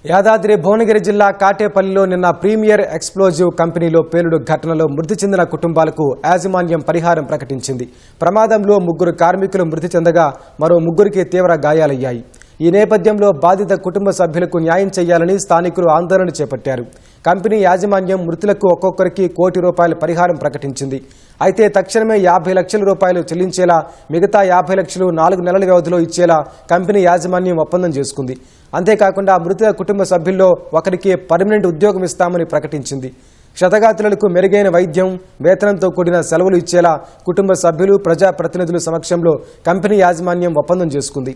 యాదాద్రి భువనగిరి జిల్లా కాటేపల్లిలో నిన్న premier explosive కంపెనీలో పేలుడు ఘటనలో మృతి చెందిన కుటుంబాలకు యాజమాన్యం పరిహారం ప్రకటించింది. ప్రమాదంలో 3 కార్మికులు మృతి చెందగా మరో 3కి తీవ్ర గాయాలయ్యాయి. ఈ నేపథ్యంలో బాధిత కుటుంబ సభ్యులకు న్యాయం చేయాలని స్థానికులు ఆందోళన చేపట్టారు. కంపెనీ యాజమాన్యం మృతులకు ఒక్కొక్కరికి ₹1 కోటి పరిహారం ప్రకటించింది. అయితే తక్షణమే ₹50 లక్షలు చెల్లించేలా, మిగతా ₹50 లక్షలు 4 నెలల వ్యవధిలో ఇచ్చేలా కంపెనీ యాజమాన్యం ఒప్పందం చేసుకుంది. అంతేకాకుండా మృతుల కుటుంబ సభ్యుల్లో ఒకరికి పర్మనెంట్ ఉద్యోగం ఇస్తామని ప్రకటించింది. క్షతగాత్రులకు మెరుగైన వైద్యం, వేతనంతో కూడిన సెలవులు ఇచ్చేలా కుటుంబ సభ్యులు, ప్రజాప్రతినిధుల సమక్షంలో కంపెనీ యాజమాన్యం ఒప్పందం చేసుకుంది.